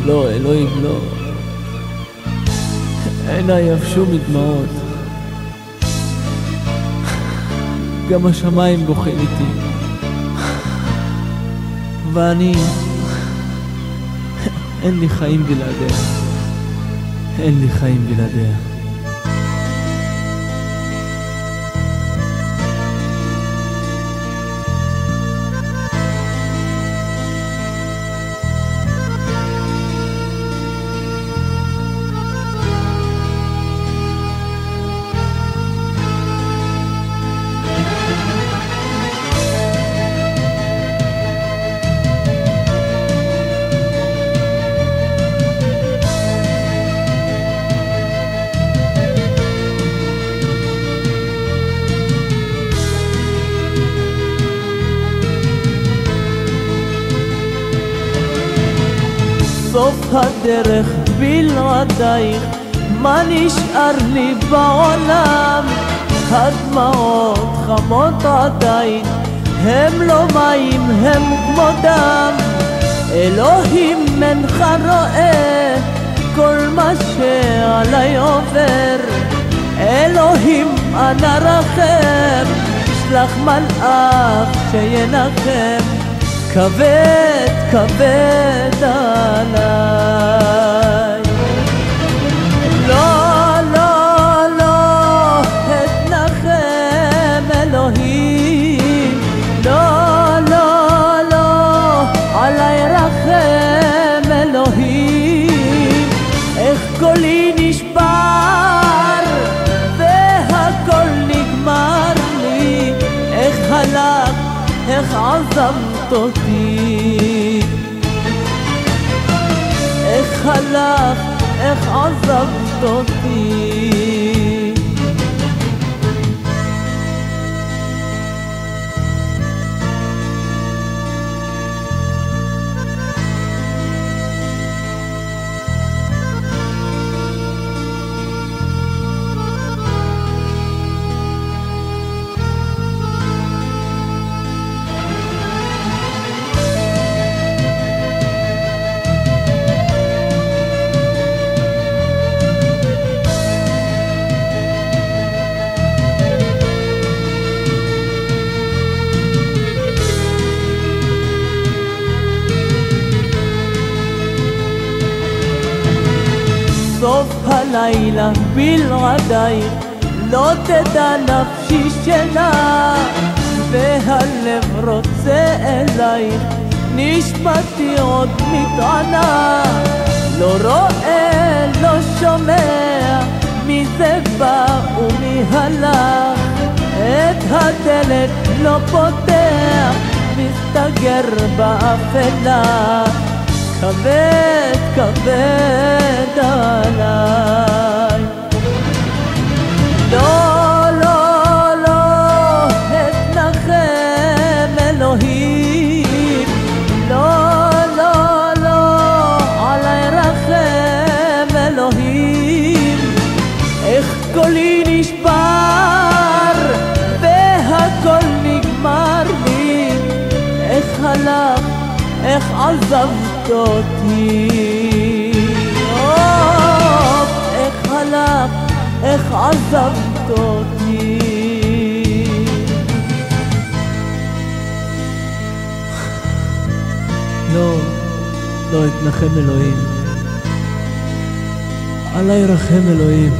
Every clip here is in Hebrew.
לא, אלוהים, לא. עיניי יבשו מדמעות. גם השמיים בוכים איתי. ואני... אין לי חיים בלעדיה. אין לי חיים בלעדיה. סוף הדרך בלעדייך, מה נשאר לי בעולם? הדמעות חמות עדיין, הם לא מים, הם כמו דם. אלוהים אינך רואה כל מה שעליי עובר. אלוהים אנא רחם, שלח מלאך שינחם. כבד, כבד עליי. לא, לא, לא, התנחם אלוהים. לא, לא, לא, עליי רחם אלוהים. איך קולי נשבר והכל נגמר לי. איך הלך, איך עזבת אותי. איך הלך, איך עזבת אותי. סוף הלילה בלעדייך, לא תדע נפשי שינה. והלב רוצה אלייך, נשמתי עוד מתענה. לא רואה, לא שומע, מי זה בא ומי הלך. את הדלת לא פותח, מסתגר באפלה. כבד, כבד עליי. לא, לא, לא, התנחם אלוהים. לא, לא, לא, עליי רחם אלוהים. איך קולי נשבר והכל נגמר לי. איך הלך, איך עזבת אותי. איך הלך, איך עזבת אותי. לא, לא התנחם אלוהים. עליי רחם אלוהים.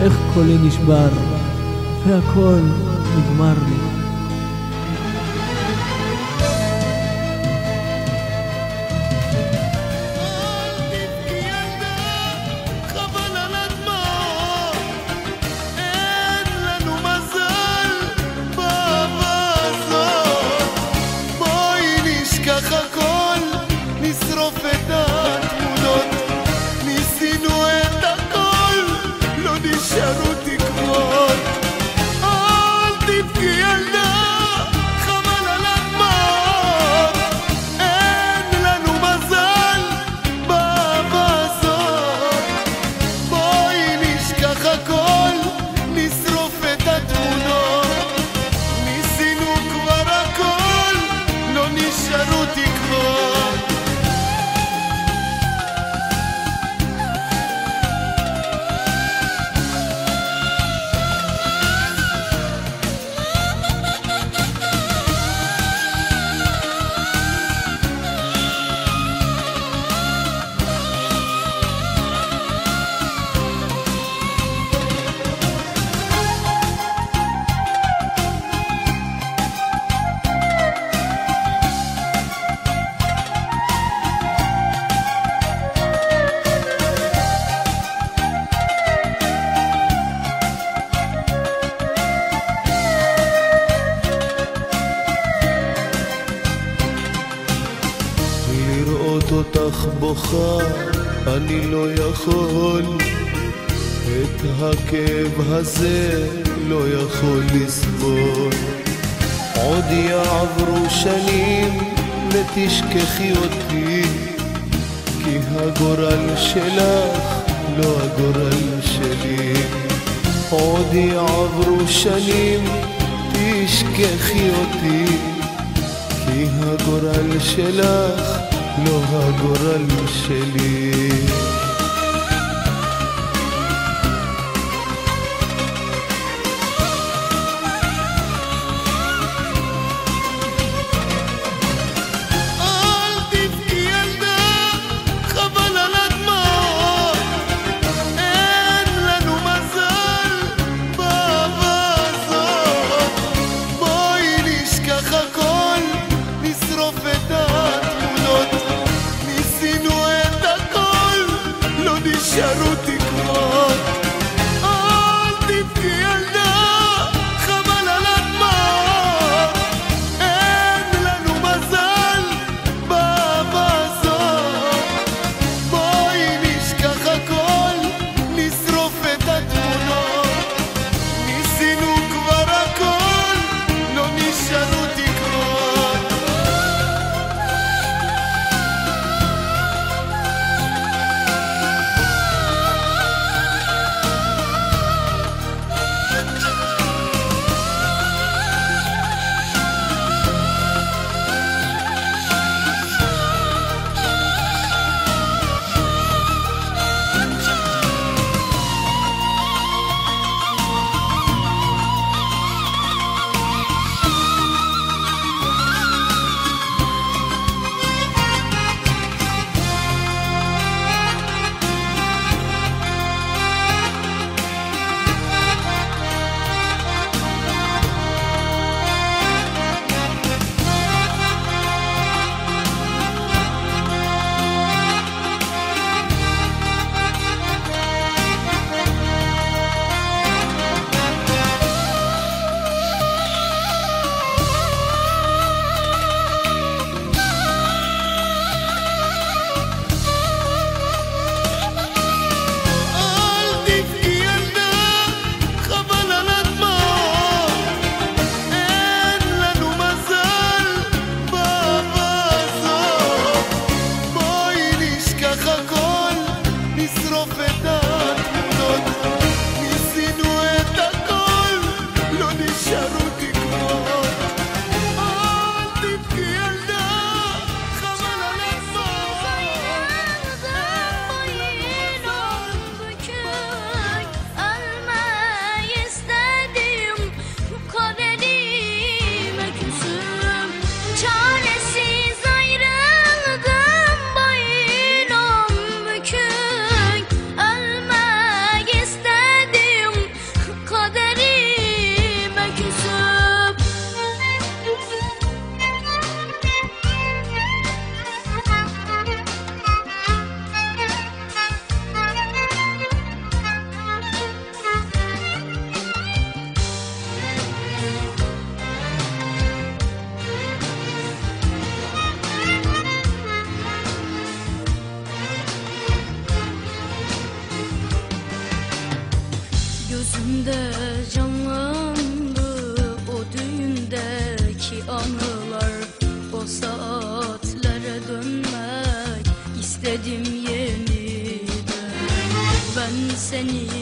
איך קולי נשבר והכל נגמר לי. נשארו תקוות, אל תבכי לראות אותך בוכה, אני לא יכול, את הכאב הזה לא יכול לסבול. עוד יעברו שנים ותשכחי אותי, כי הגורל שלך לא הגורל שלי. עוד יעברו שנים תשכחי אותי, כי הגורל שלך לא הגורל שלי. נשארו תקוות, אל תבכי ילדה, חבל על הדמעות. אין לנו מזל באהבה הזאת, בואי נשכח הכל, נשרוף את התמונות. ניסינו כבר הכל, לא נשארו תקוות. Gözümde canlandı o düğündeki anılar. O saatlere dönmek istedim yeniden. Ben seni